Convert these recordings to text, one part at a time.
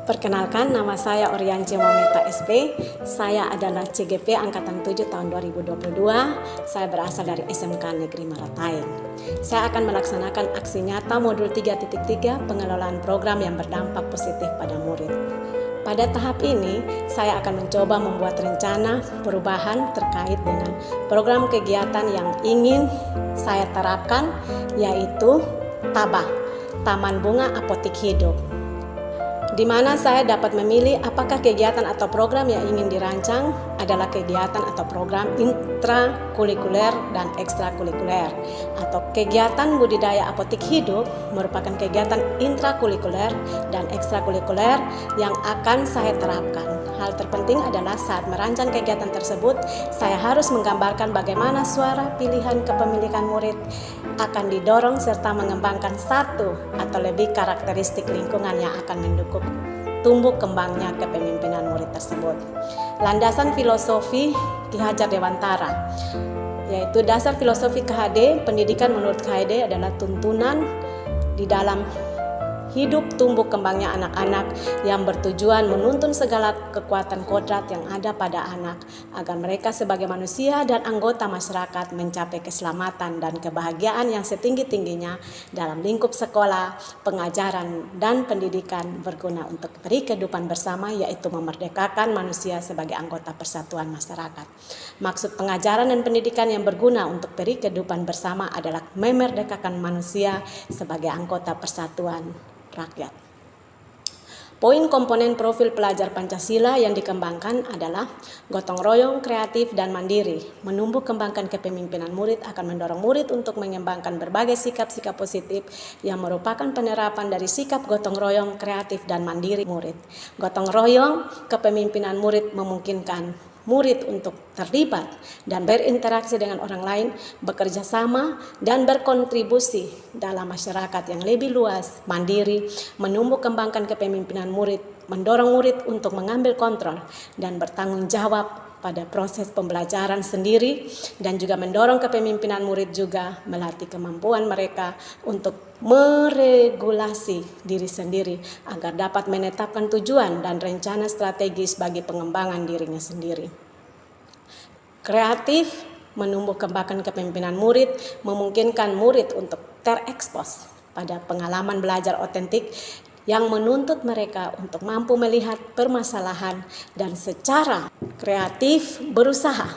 Perkenalkan, nama saya Orianci Mometa SP. Saya adalah CGP Angkatan 7 tahun 2022. Saya berasal dari SMK Negeri Maratai. Saya akan melaksanakan aksi nyata modul 3.3 pengelolaan program yang berdampak positif pada murid. Pada tahap ini, saya akan mencoba membuat rencana perubahan terkait dengan program kegiatan yang ingin saya terapkan, yaitu TABA, Taman Bunga Apotik Hidup, di mana saya dapat memilih apakah kegiatan atau program yang ingin dirancang adalah kegiatan atau program intrakurikuler dan ekstrakurikuler, atau kegiatan budidaya apotik hidup merupakan kegiatan intrakurikuler dan ekstrakurikuler yang akan saya terapkan. Hal terpenting adalah saat merancang kegiatan tersebut, saya harus menggambarkan bagaimana suara pilihan kepemilikan murid akan didorong serta mengembangkan satu atau lebih karakteristik lingkungan yang akan mendukung tumbuh kembangnya kepemimpinan murid tersebut. Landasan filosofi Ki Hajar Dewantara, yaitu dasar filosofi KHD, pendidikan menurut KHD adalah tuntunan di dalam hidup tumbuh kembangnya anak-anak yang bertujuan menuntun segala kekuatan kodrat yang ada pada anak agar mereka sebagai manusia dan anggota masyarakat mencapai keselamatan dan kebahagiaan yang setinggi-tingginya dalam lingkup sekolah, pengajaran, dan pendidikan berguna untuk beri kehidupan bersama, yaitu memerdekakan manusia sebagai anggota persatuan masyarakat. Maksud pengajaran dan pendidikan yang berguna untuk beri kehidupan bersama adalah memerdekakan manusia sebagai anggota persatuan rakyat. Poin komponen profil pelajar Pancasila yang dikembangkan adalah gotong royong, kreatif, dan mandiri. Menumbuh kembangkan kepemimpinan murid akan mendorong murid untuk mengembangkan berbagai sikap-sikap positif yang merupakan penerapan dari sikap gotong royong, kreatif, dan mandiri murid. Gotong royong kepemimpinan murid memungkinkan murid untuk terlibat dan berinteraksi dengan orang lain, bekerja sama dan berkontribusi dalam masyarakat yang lebih luas. Mandiri menumbuh kembangkan kepemimpinan murid, mendorong murid untuk mengambil kontrol dan bertanggung jawab pada proses pembelajaran sendiri, dan juga mendorong kepemimpinan murid juga melatih kemampuan mereka untuk meregulasi diri sendiri agar dapat menetapkan tujuan dan rencana strategis bagi pengembangan dirinya sendiri. Kreatif menumbuh kembangkan kepemimpinan murid, memungkinkan murid untuk terekspos pada pengalaman belajar otentik yang menuntut mereka untuk mampu melihat permasalahan dan secara kreatif berusaha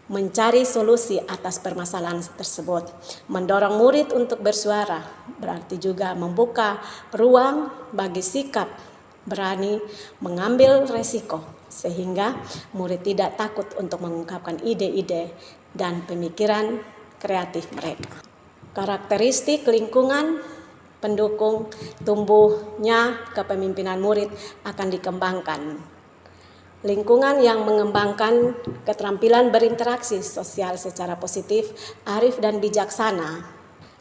mencari solusi atas permasalahan tersebut. Mendorong murid untuk bersuara berarti juga membuka ruang bagi sikap berani mengambil resiko, sehingga murid tidak takut untuk mengungkapkan ide-ide dan pemikiran kreatif mereka. Karakteristik lingkungan pendukung tumbuhnya kepemimpinan murid akan dikembangkan. Lingkungan yang mengembangkan keterampilan berinteraksi sosial secara positif, arif, dan bijaksana,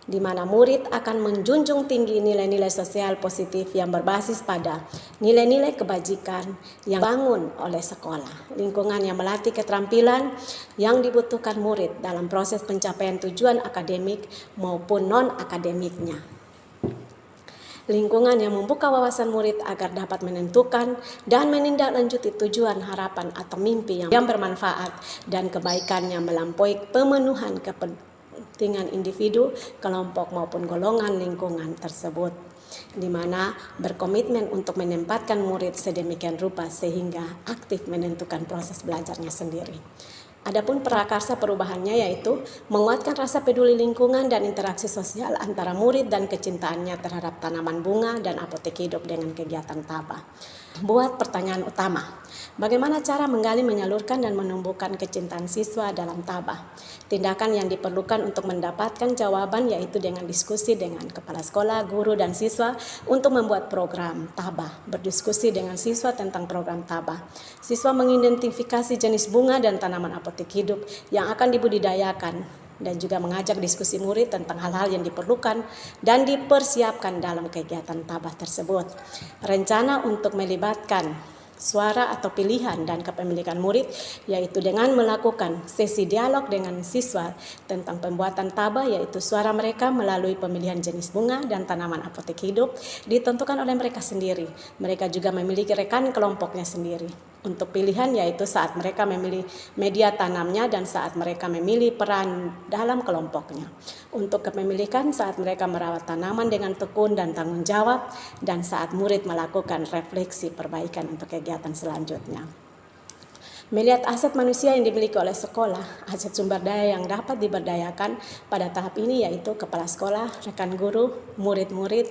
di mana murid akan menjunjung tinggi nilai-nilai sosial positif yang berbasis pada nilai-nilai kebajikan yang dibangun oleh sekolah. Lingkungan yang melatih keterampilan yang dibutuhkan murid dalam proses pencapaian tujuan akademik maupun non-akademiknya. Lingkungan yang membuka wawasan murid agar dapat menentukan dan menindaklanjuti tujuan, harapan, atau mimpi yang bermanfaat dan kebaikannya melampaui pemenuhan kepentingan individu, kelompok, maupun golongan lingkungan tersebut, di mana berkomitmen untuk menempatkan murid sedemikian rupa sehingga aktif menentukan proses belajarnya sendiri. Adapun prakarsa perubahannya yaitu menguatkan rasa peduli lingkungan dan interaksi sosial antara murid dan kecintaannya terhadap tanaman bunga dan apotek hidup dengan kegiatan TABA. Buat pertanyaan utama, bagaimana cara menggali, menyalurkan, dan menumbuhkan kecintaan siswa dalam TABA? Tindakan yang diperlukan untuk mendapatkan jawaban yaitu dengan diskusi dengan kepala sekolah, guru, dan siswa untuk membuat program TABA. Berdiskusi dengan siswa tentang program TABA. Siswa mengidentifikasi jenis bunga dan tanaman apotek hidup yang akan dibudidayakan dan juga mengajak diskusi murid tentang hal-hal yang diperlukan dan dipersiapkan dalam kegiatan TABA tersebut. Rencana untuk melibatkan suara atau pilihan dan kepemilikan murid, yaitu dengan melakukan sesi dialog dengan siswa tentang pembuatan tabah, yaitu suara mereka melalui pemilihan jenis bunga dan tanaman apotek hidup ditentukan oleh mereka sendiri. Mereka juga memiliki rekan kelompoknya sendiri. Untuk pilihan yaitu saat mereka memilih media tanamnya dan saat mereka memilih peran dalam kelompoknya. Untuk kepemilikan saat mereka merawat tanaman dengan tekun dan tanggung jawab, dan saat murid melakukan refleksi perbaikan untuk kegiatan selanjutnya. Melihat aset manusia yang dimiliki oleh sekolah, aset sumber daya yang dapat diberdayakan pada tahap ini yaitu kepala sekolah, rekan guru, murid-murid,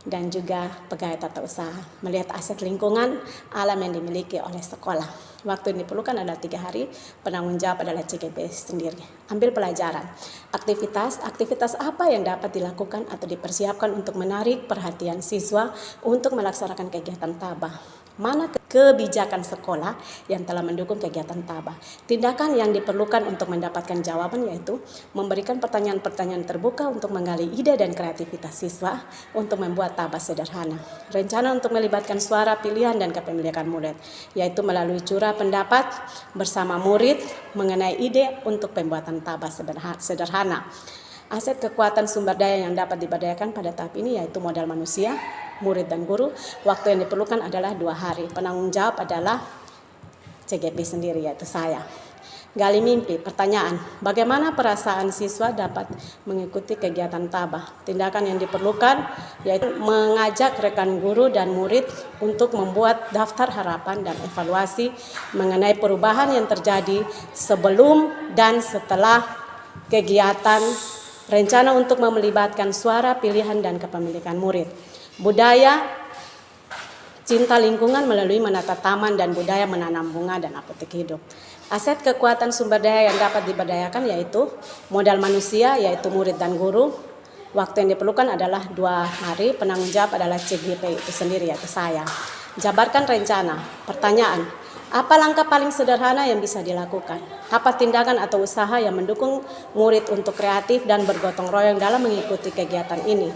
dan juga pegawai tata usaha. Melihat aset lingkungan alam yang dimiliki oleh sekolah. Waktu yang diperlukan adalah 3 hari, penanggung jawab adalah CGP sendiri. Ambil pelajaran. Aktivitas apa yang dapat dilakukan atau dipersiapkan untuk menarik perhatian siswa untuk melaksanakan kegiatan tabah. Mana kebijakan sekolah yang telah mendukung kegiatan tabah. Tindakan yang diperlukan untuk mendapatkan jawaban yaitu memberikan pertanyaan-pertanyaan terbuka untuk menggali ide dan kreativitas siswa untuk membuat tabah sederhana. Rencana untuk melibatkan suara, pilihan, dan kepemilikan murid, yaitu melalui curah pendapat bersama murid mengenai ide untuk pembuatan tabah sederhana. Aset kekuatan sumber daya yang dapat diberdayakan pada tahap ini yaitu modal manusia, murid dan guru. Waktu yang diperlukan adalah 2 hari. Penanggung jawab adalah CGP sendiri yaitu saya. Gali mimpi. Pertanyaan, bagaimana perasaan siswa dapat mengikuti kegiatan tabah? Tindakan yang diperlukan yaitu mengajak rekan guru dan murid untuk membuat daftar harapan dan evaluasi mengenai perubahan yang terjadi sebelum dan setelah kegiatan. Rencana untuk melibatkan suara, pilihan, dan kepemilikan murid. Budaya cinta lingkungan melalui menata taman dan budaya menanam bunga dan apotek hidup. Aset kekuatan sumber daya yang dapat diberdayakan yaitu modal manusia, yaitu murid dan guru. Waktu yang diperlukan adalah 2 hari, penanggung jawab adalah CGP itu sendiri yaitu saya. Jabarkan rencana. Pertanyaan, apa langkah paling sederhana yang bisa dilakukan? Apa tindakan atau usaha yang mendukung murid untuk kreatif dan bergotong royong dalam mengikuti kegiatan ini?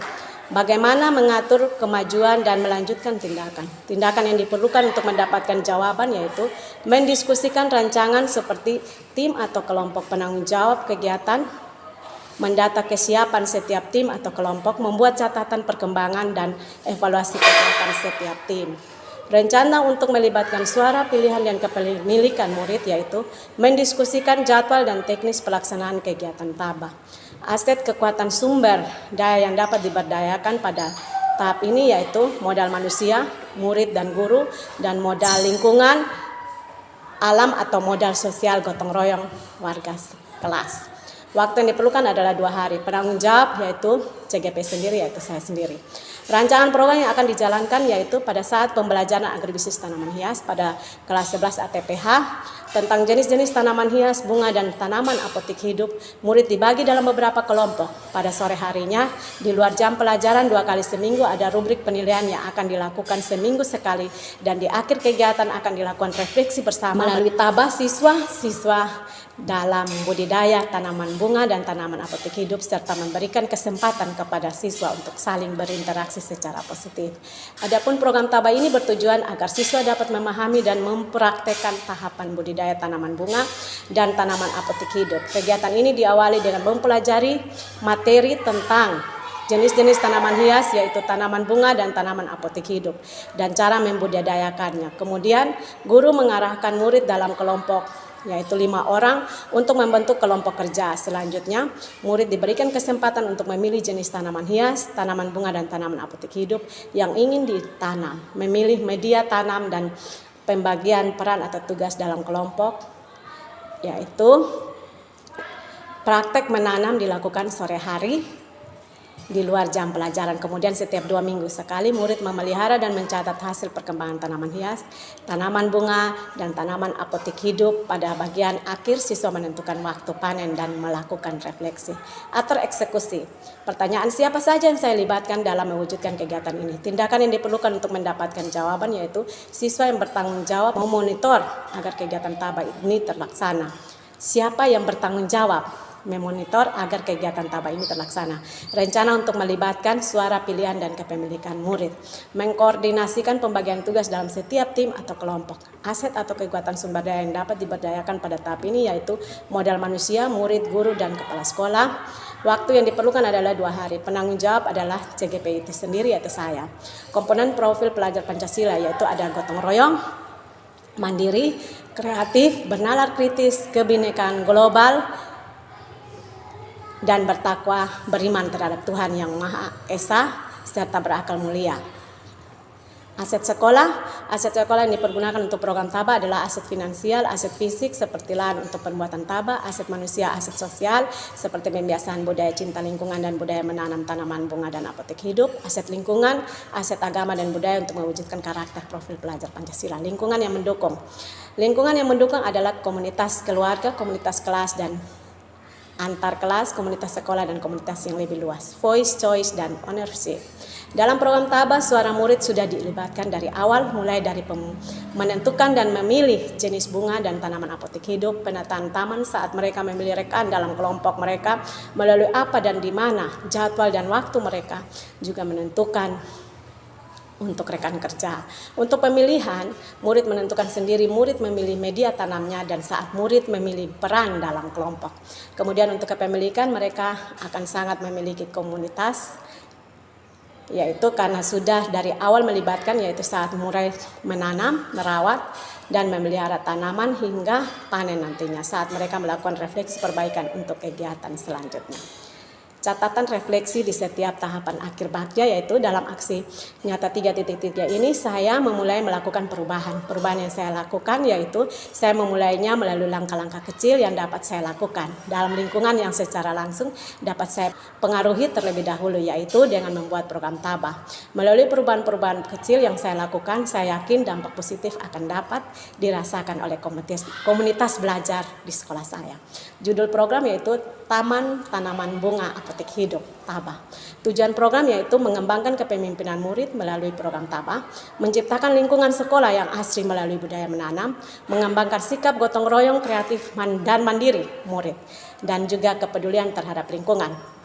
Bagaimana mengatur kemajuan dan melanjutkan tindakan? Tindakan yang diperlukan untuk mendapatkan jawaban yaitu mendiskusikan rancangan seperti tim atau kelompok penanggung jawab kegiatan, mendata kesiapan setiap tim atau kelompok, membuat catatan perkembangan dan evaluasi kegiatan setiap tim. Rencana untuk melibatkan suara, pilihan, dan kepemilikan murid yaitu mendiskusikan jadwal dan teknis pelaksanaan kegiatan tabah. Aset kekuatan sumber daya yang dapat diberdayakan pada tahap ini yaitu modal manusia, murid dan guru, dan modal lingkungan, alam atau modal sosial gotong royong warga kelas. Waktu yang diperlukan adalah 2 hari. Penanggung jawab yaitu CGP sendiri, yaitu saya sendiri. Rancangan program yang akan dijalankan yaitu pada saat pembelajaran agribisnis tanaman hias pada kelas 11 ATPH tentang jenis-jenis tanaman hias, bunga, dan tanaman apotek hidup. Murid dibagi dalam beberapa kelompok. Pada sore harinya, di luar jam pelajaran 2 kali seminggu ada rubrik penilaian yang akan dilakukan seminggu sekali, dan di akhir kegiatan akan dilakukan refleksi bersama melalui tabah siswa dalam budidaya tanaman bunga dan tanaman apotek hidup, serta memberikan kesempatan kepada siswa untuk saling berinteraksi secara positif. Adapun program tabah ini bertujuan agar siswa dapat memahami dan mempraktekkan tahapan budidaya tanaman bunga dan tanaman apotek hidup. Kegiatan ini diawali dengan mempelajari materi tentang jenis-jenis tanaman hias yaitu tanaman bunga dan tanaman apotek hidup dan cara membudidayakannya. Kemudian guru mengarahkan murid dalam kelompok yaitu 5 orang untuk membentuk kelompok kerja. Selanjutnya, murid diberikan kesempatan untuk memilih jenis tanaman hias, tanaman bunga, dan tanaman apotek hidup yang ingin ditanam, memilih media tanam, dan pembagian peran atau tugas dalam kelompok, yaitu praktek menanam dilakukan sore hari di luar jam pelajaran. Kemudian setiap 2 minggu sekali murid memelihara dan mencatat hasil perkembangan tanaman hias, tanaman bunga, dan tanaman apotek hidup. Pada bagian akhir siswa menentukan waktu panen dan melakukan refleksi atau eksekusi. Pertanyaan, siapa saja yang saya libatkan dalam mewujudkan kegiatan ini? Tindakan yang diperlukan untuk mendapatkan jawaban yaitu siswa yang bertanggung jawab memonitor agar kegiatan tabah ini terlaksana. Siapa yang bertanggung jawab? memonitor agar kegiatan TABA ini terlaksana. Rencana untuk melibatkan suara pilihan dan kepemilikan murid, mengkoordinasikan pembagian tugas dalam setiap tim atau kelompok. Aset atau kekuatan sumber daya yang dapat diberdayakan pada tahap ini yaitu modal manusia, murid, guru, dan kepala sekolah. Waktu yang diperlukan adalah 2 hari. Penanggung jawab adalah CGP itu sendiri, yaitu saya. Komponen profil pelajar Pancasila yaitu ada gotong royong, mandiri, kreatif, bernalar kritis, kebinekaan global, dan bertakwa, beriman terhadap Tuhan Yang Maha Esa, serta berakal mulia. Aset sekolah yang dipergunakan untuk program TABA adalah aset finansial, aset fisik seperti lahan untuk pembuatan TABA, aset manusia, aset sosial seperti pembiasaan budaya cinta lingkungan dan budaya menanam tanaman bunga dan apotek hidup, aset lingkungan, aset agama dan budaya untuk mewujudkan karakter profil pelajar Pancasila. Lingkungan yang mendukung adalah komunitas keluarga, komunitas kelas dan antar kelas, komunitas sekolah dan komunitas yang lebih luas. Voice, choice, dan ownership. Dalam program TABA, suara murid sudah dilibatkan dari awal, mulai dari menentukan dan memilih jenis bunga dan tanaman apotek hidup, penataan taman saat mereka memilih rekan dalam kelompok mereka, melalui apa dan di mana, jadwal dan waktu mereka, juga menentukan untuk rekan kerja. Untuk pemilihan, murid menentukan sendiri, murid memilih media tanamnya, dan saat murid memilih peran dalam kelompok. Kemudian untuk kepemilikan, mereka akan sangat memiliki komunitas, yaitu karena sudah dari awal melibatkan, yaitu saat mulai menanam, merawat, dan memelihara tanaman hingga panen nantinya saat mereka melakukan refleksi perbaikan untuk kegiatan selanjutnya. Catatan refleksi di setiap tahapan akhir bakja, yaitu dalam aksi nyata 3.3 ini saya memulai melakukan perubahan. Perubahan yang saya lakukan yaitu saya memulainya melalui langkah-langkah kecil yang dapat saya lakukan dalam lingkungan yang secara langsung dapat saya pengaruhi terlebih dahulu, yaitu dengan membuat program TABA. Melalui perubahan-perubahan kecil yang saya lakukan, saya yakin dampak positif akan dapat dirasakan oleh komunitas belajar di sekolah saya. Judul program yaitu Taman Tanaman Bunga Apotek Hidup TABA. Tujuan program yaitu mengembangkan kepemimpinan murid melalui program TABA, menciptakan lingkungan sekolah yang asri melalui budaya menanam, mengembangkan sikap gotong royong, kreatif, dan mandiri murid, dan juga kepedulian terhadap lingkungan.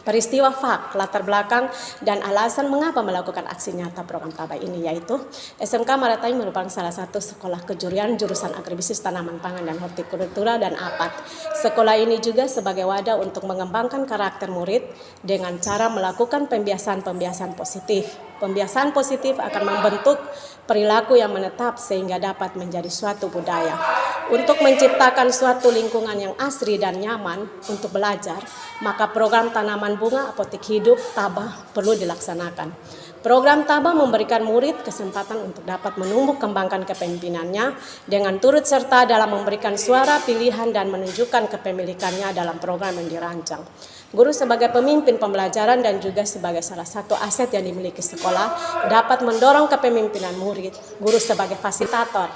Peristiwa fak, latar belakang, dan alasan mengapa melakukan aksi nyata program TABA ini, yaitu SMK Maratai merupakan salah satu sekolah kejuruan jurusan agribisnis tanaman pangan dan hortikultura dan APAT. Sekolah ini juga sebagai wadah untuk mengembangkan karakter murid dengan cara melakukan pembiasaan positif. Pembiasaan positif akan membentuk perilaku yang menetap sehingga dapat menjadi suatu budaya. Untuk menciptakan suatu lingkungan yang asri dan nyaman untuk belajar, maka program tanaman bunga apotek hidup TABA perlu dilaksanakan. Program TABA memberikan murid kesempatan untuk dapat menumbuh kembangkan kepemimpinannya dengan turut serta dalam memberikan suara pilihan dan menunjukkan kepemilikannya dalam program yang dirancang. Guru sebagai pemimpin pembelajaran dan juga sebagai salah satu aset yang dimiliki sekolah dapat mendorong kepemimpinan murid. Guru sebagai fasilitator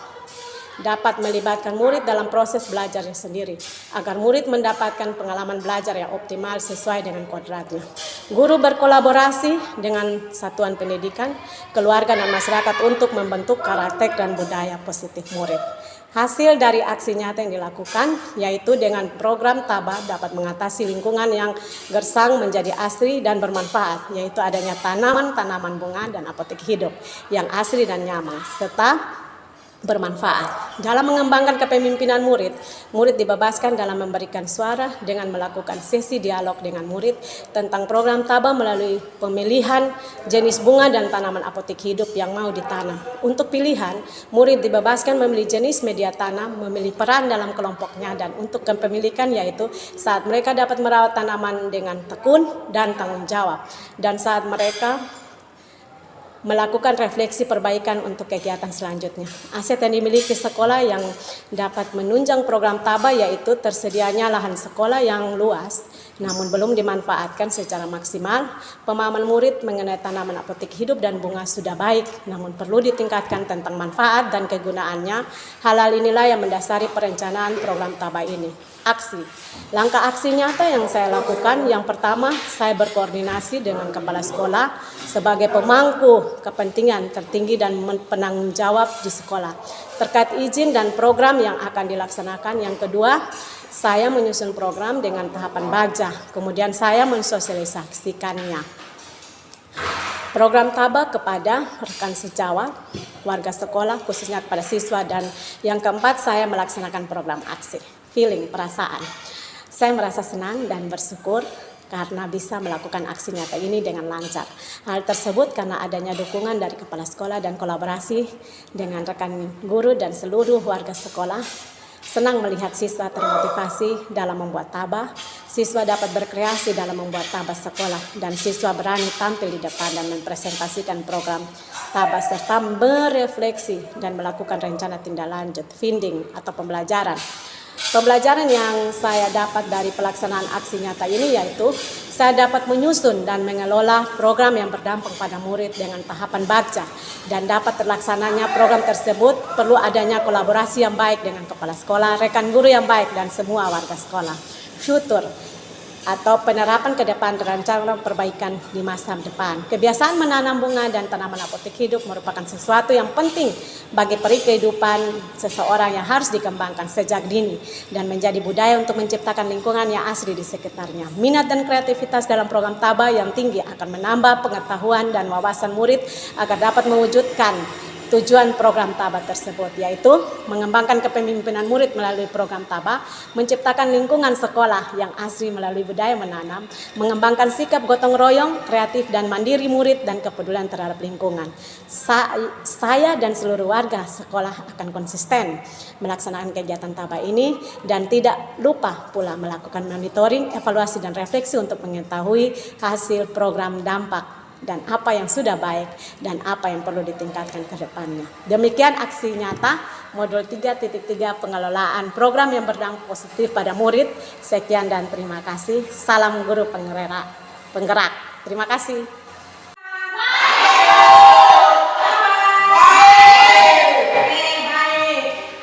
dapat melibatkan murid dalam proses belajarnya sendiri agar murid mendapatkan pengalaman belajar yang optimal sesuai dengan kodratnya. Guru berkolaborasi dengan satuan pendidikan, keluarga, dan masyarakat untuk membentuk karakter dan budaya positif murid. Hasil dari aksi nyata yang dilakukan yaitu dengan program TABA dapat mengatasi lingkungan yang gersang menjadi asri dan bermanfaat, yaitu adanya tanaman bunga dan apotek hidup yang asri dan nyaman serta bermanfaat. Dalam mengembangkan kepemimpinan murid dibebaskan dalam memberikan suara dengan melakukan sesi dialog dengan murid tentang program TABA melalui pemilihan jenis bunga dan tanaman apotek hidup yang mau ditanam. Untuk pilihan, murid dibebaskan memilih jenis media tanam, memilih peran dalam kelompoknya, dan untuk kepemilikan yaitu saat mereka dapat merawat tanaman dengan tekun dan tanggung jawab, dan saat mereka melakukan refleksi perbaikan untuk kegiatan selanjutnya. Aset yang dimiliki sekolah yang dapat menunjang program TABA yaitu tersedianya lahan sekolah yang luas namun belum dimanfaatkan secara maksimal. Pemahaman murid mengenai tanaman apotek hidup dan bunga sudah baik, namun perlu ditingkatkan tentang manfaat dan kegunaannya. Hal inilah yang mendasari perencanaan program TABA ini. Aksi. Langkah aksi nyata yang saya lakukan, yang pertama, saya berkoordinasi dengan kepala sekolah sebagai pemangku kepentingan tertinggi dan penanggung jawab di sekolah terkait izin dan program yang akan dilaksanakan. Yang kedua, saya menyusun program dengan tahapan baja, kemudian saya mensosialisasikannya. Program TABA kepada rekan sejawat, warga sekolah, khususnya kepada siswa. Dan yang keempat, saya melaksanakan program aksi, feeling, perasaan. Saya merasa senang dan bersyukur karena bisa melakukan aksi nyata ini dengan lancar. Hal tersebut karena adanya dukungan dari kepala sekolah dan kolaborasi dengan rekan guru dan seluruh warga sekolah. Senang melihat siswa termotivasi dalam membuat TABA, siswa dapat berkreasi dalam membuat TABA sekolah, dan siswa berani tampil di depan dan mempresentasikan program TABA serta berefleksi dan melakukan rencana tindak lanjut, finding atau pembelajaran. Pembelajaran yang saya dapat dari pelaksanaan aksi nyata ini yaitu saya dapat menyusun dan mengelola program yang berdampak pada murid dengan tahapan baca, dan dapat terlaksananya program tersebut perlu adanya kolaborasi yang baik dengan kepala sekolah, rekan guru yang baik, dan semua warga sekolah. Future atau penerapan ke depan rencana perbaikan di masa depan. Kebiasaan menanam bunga dan tanaman apotek hidup merupakan sesuatu yang penting bagi peri kehidupan seseorang yang harus dikembangkan sejak dini dan menjadi budaya untuk menciptakan lingkungan yang asri di sekitarnya. Minat dan kreativitas dalam program TABA yang tinggi akan menambah pengetahuan dan wawasan murid agar dapat mewujudkan tujuan program TABA tersebut, yaitu mengembangkan kepemimpinan murid melalui program TABA, menciptakan lingkungan sekolah yang asri melalui budaya menanam, mengembangkan sikap gotong royong, kreatif dan mandiri murid, dan kepedulian terhadap lingkungan. Saya dan seluruh warga sekolah akan konsisten melaksanakan kegiatan TABA ini dan tidak lupa pula melakukan monitoring, evaluasi dan refleksi untuk mengetahui hasil program dampak dan apa yang sudah baik dan apa yang perlu ditingkatkan ke depannya. Demikian aksi nyata modul 3.3 pengelolaan program yang berdampak positif pada murid. Sekian dan terima kasih. Salam guru penggerak. Terima kasih.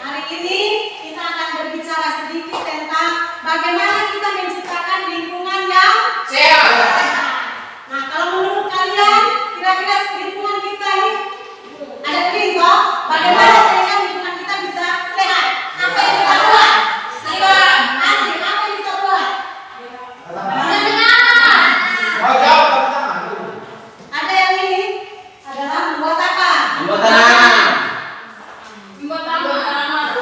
Hari ini kita akan berbicara sedikit tentang bagaimana kita menciptakan lingkungan yang sehat. Nah, kalau menurut kalian, kira-kira lingkungan kita ini ada contoh bagaimana sehingga lingkungan kita bisa sehat? Apa yang kita buat? Asli, apa yang kita buat? Ada yang ini adalah membuat apa? Membuat tanaman. Membuat tanaman.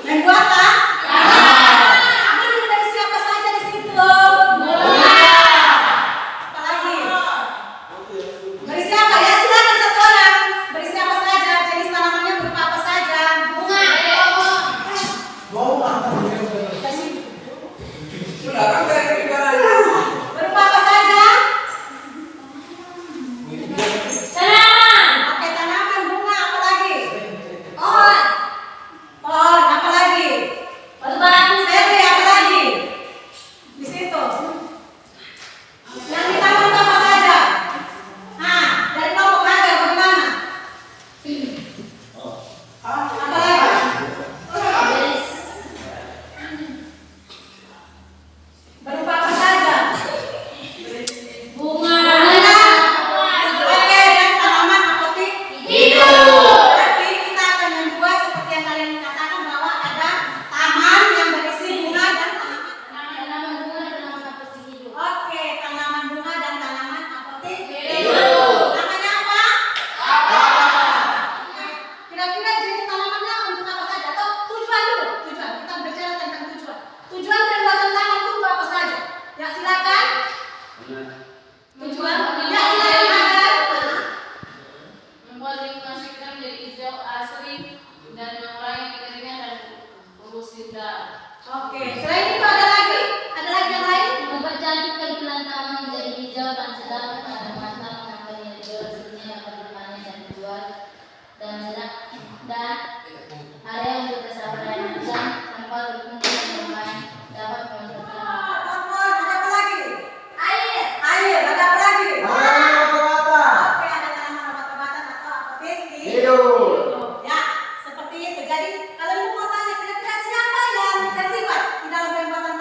Membuat apa? Apa dari siapa saja di situ? Bersiapa ya? Silakan satu orang. Bersiapa saja? Jenis tanamannya berupa apa saja? Bunga. Berupa apa saja? Tanaman. Oke, tanaman, bunga, apa lagi? Pohon. Pohon, apa lagi? Batu-batu. Seri, apa lagi? Di situ. Yang ditanam apa saja? Nah, dari kelompok naga bagaimana? Apa lagi? Berupa apa saja? Bunga. Oke, dan tanaman apotek hidup. Berarti kita akan membuat seperti yang kalian katakan bahwa ada taman yang berisi bunga dan tanaman bunga dan tanaman apotek hidup. Oke, tanaman bunga dan tanaman apotek hidup. Namanya apa? Kira-kira jenis tanamannya untuk apa saja? Atau tujuan dulu? Tujuan. Kita berbicara tentang tujuan. Tujuan pembuatan taman itu untuk apa saja? Ya, silakan. Tujuan? Ya, silakan. Membuat lingkungan sekitar menjadi hijau, asri, dan mengurangi kekeringan dan polusi udara. Oke, selain itu ada lagi? Ada lagi yang lain? Mempercantikkan taman menjadi hijau dan sedap pada masa mengambil hijau hasilnya dapat dipanen dan dijual dan area untuk persawahan dan tempat berkumpul dan bermain dapat memanfaatkan. Pohon, ada apa lagi? Air. Air, ada apa lagi? Oke, ada tanaman obat-obatan atau apotek hidup. Ya, seperti itu. Jadi, kalau ibu mau tanya kira-kira siapa yang terlibat di dalam pembuatan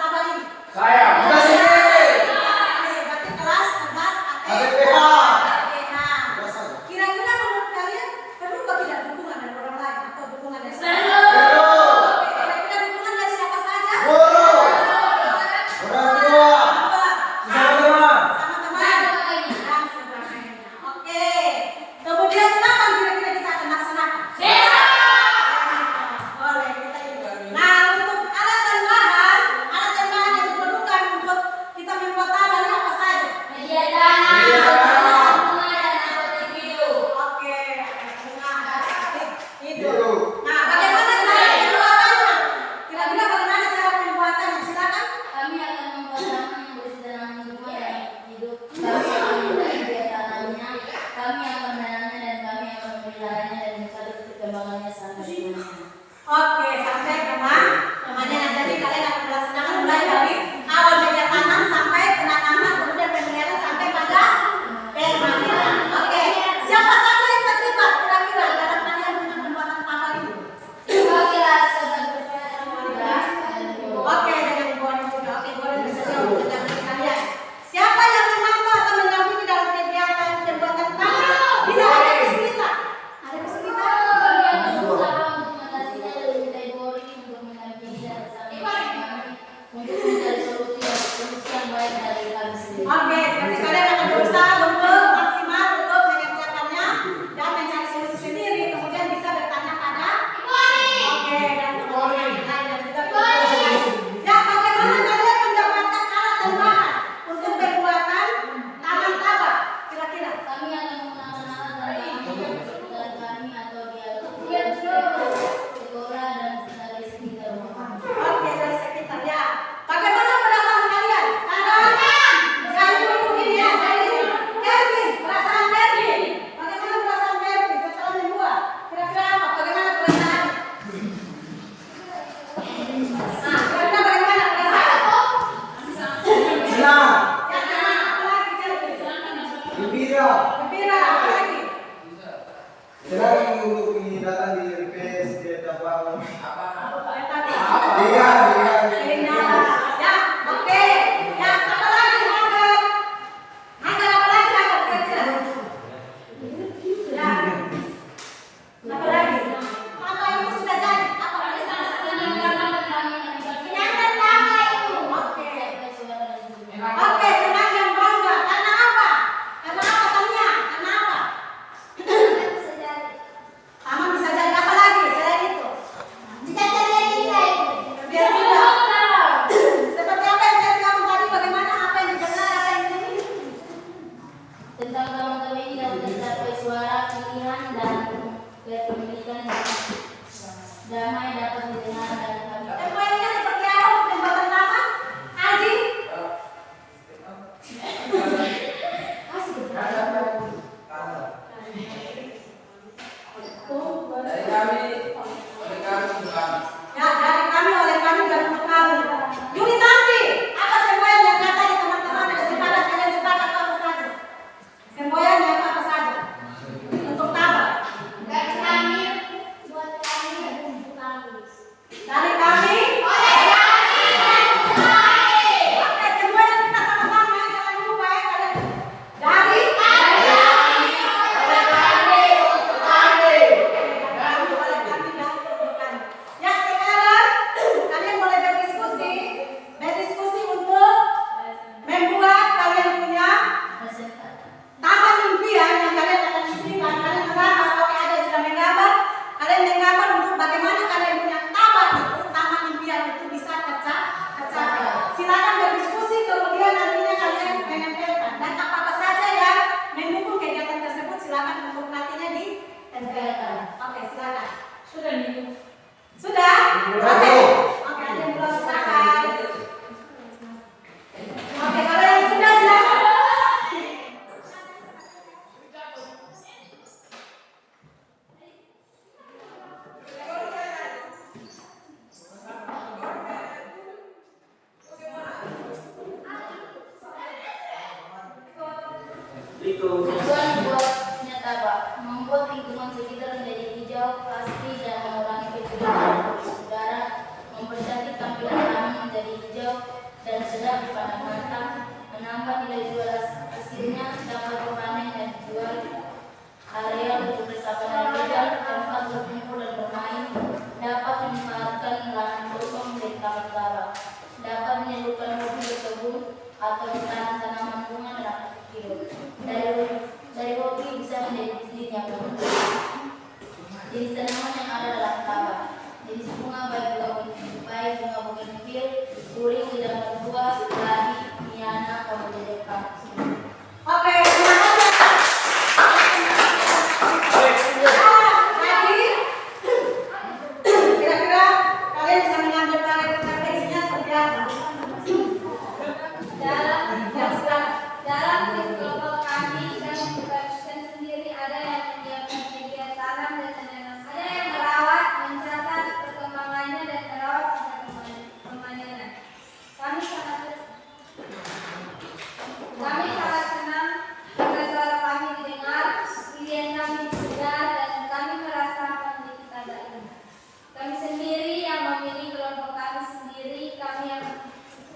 Tujuan buatnya Pak, membuat lingkungan sekitar menjadi hijau, asri dan mengurangi pencemaran udara, mempercantik tampilan taman menjadi hijau dan sedap dipandang mata, menambah nilai jual hasilnya dapat dipanen dan dijual, area untuk resapan air hujan, tempat berkumpul dan bermain, dapat memanfaatkan lahan kosong menjadi taman kawah, dapat menyalurkan hobi berkebun atau menanam tanaman bunga dan aktif hidup. Dari hobi bisa menjadi bisnis yang berkembang. Jenis tanaman yang ada dalam kawah, jenis bunga baik bunga bougainville, uring, lidah mertua, ladi, miana, kamoja Jepang. Oke, terima kasih. Jadi, kira-kira kalian bisa mengambil refleksinya seperti apa? Dalam kelompok kami dan sendiri ada yang menyiapkan kegiatan tanam dan menanam, ada yang merawat, mencatat perkembangannya dan merawat sampai pemanenan. Kami sangat senang jika suara kami didengar, pilihan kami didengar dan kami merasa memiliki tanda ini. Kami sendiri yang memilih kelompok kami sendiri, kami yang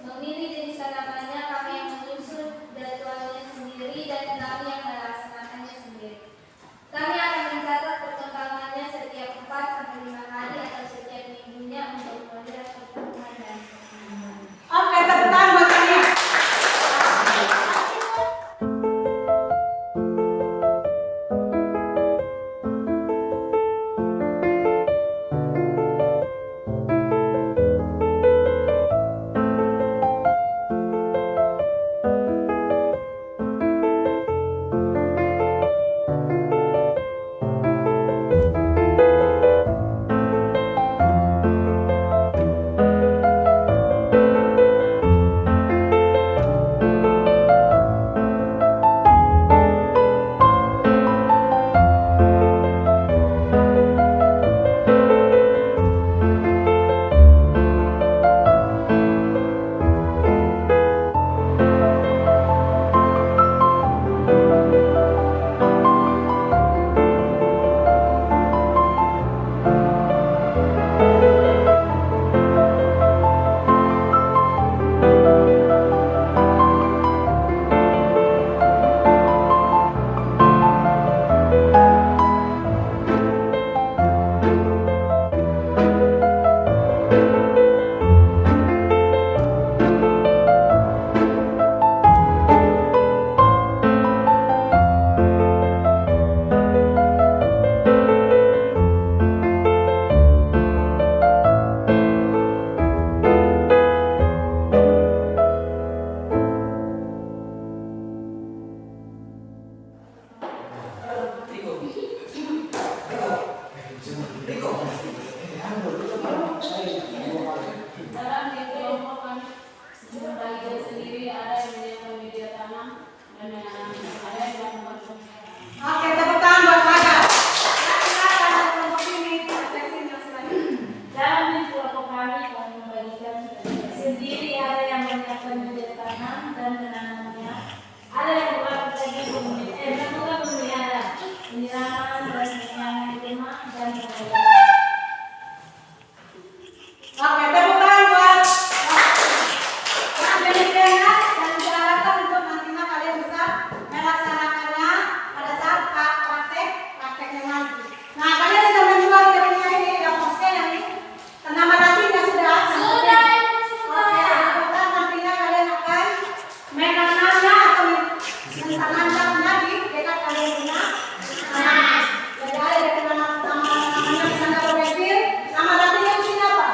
memilih jenis tanamannya, kami yang menyusun jadwalnya sendiri dan kami yang melaksanakannya sendiri. Kami akan mencatat perkembangannya setiap 4 sampai 5 hari atau setiap minggunya untuk melihat pertumbuhan dan perkembangan. Oke, tepuk tangan buat kalian. Dalam di kelompok kami bagi sendiri ada yang menyiapkan media tanam dan ada yang melakukan. Oke, tepuk tangan buat mereka. Silakan ada kelompok ini, refleksinya silakan. Dalam di kelompok kami membagikan sendiri, ada yang menyiapkan media tanam dan menanamnya, ada yang melakukan penyiraman dan penyiraman di rumah dan Oke, tepuk tangan buat penelitiannya dan diharapkan untuk nantinya kalian bisa melaksanakannya pada saat prakteknya nanti. Nah, kalian sudah menjual dirinya ini, ya posnya yang ini. Tanaman nantinya sudah. Sudah. Oke, sebentar nantinya kalian akan menanamnya atau menanamnya di dekat kalian punya. Nah, jadi ada dekat namanya di sana bougainville. Nama nantinya di sini apa?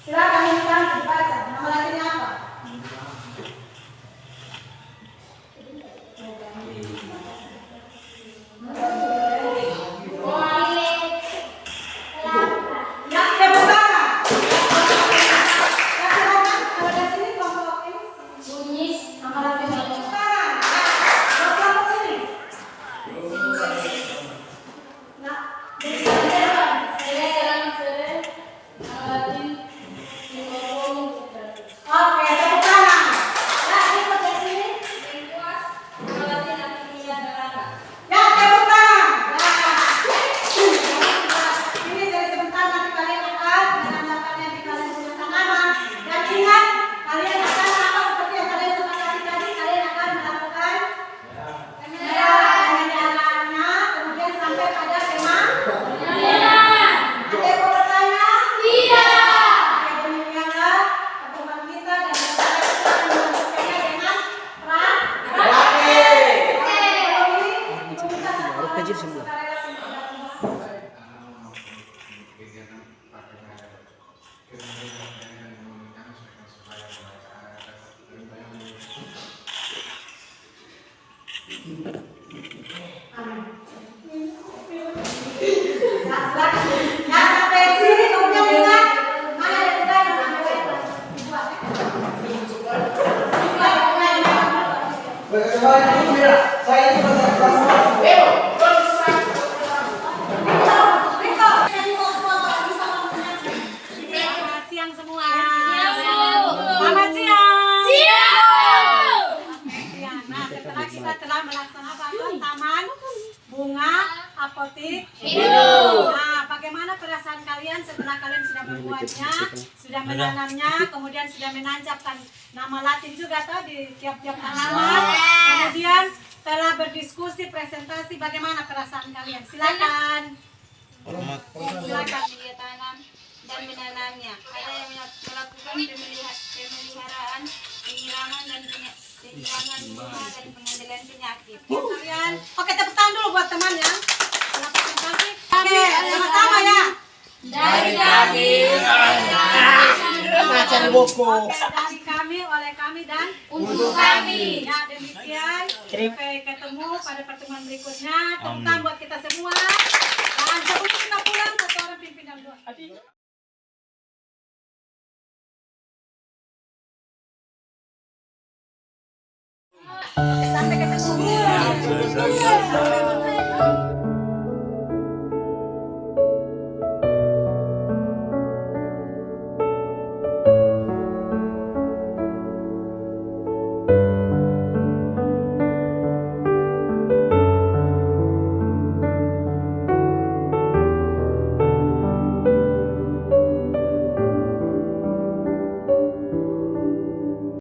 Silakan Intan dibaca. Nama latinnya apa? Ya, tepuk tangan. Ya, silakan. Kalau dari sini kelompok ini. Bunyis, Nama latinnya tepuk tangan. Ya, buat kelompok sini. Nah, dari sini. Oke, plastik? Hidup. Nah, bagaimana perasaan kalian setelah kalian sudah membuatnya, sudah menanamnya, kemudian sudah menancapkan nama Latin juga toh di tiap-tiap tanaman, kemudian telah berdiskusi, presentasi, bagaimana perasaan kalian? Silakan. Silakan. Dia tanam dan menanamnya. Ada yang melakukan pemeliharaan, penyirangan dan penyirangan bunga dan pengendalian penyakit. Kalian, oke tepuk tangan dulu buat teman ya. Setelah presentasi, oke sama-sama ya. Dari kami, Baca di buku. Oke, dari kami, oleh kami dan untuk kami. ya demikian. Sampai ketemu pada pertemuan berikutnya. Tepuk tangan buat kita semua. Dan sebelum kita pulang, satu orang pimpinan doa. Sampai ketemu.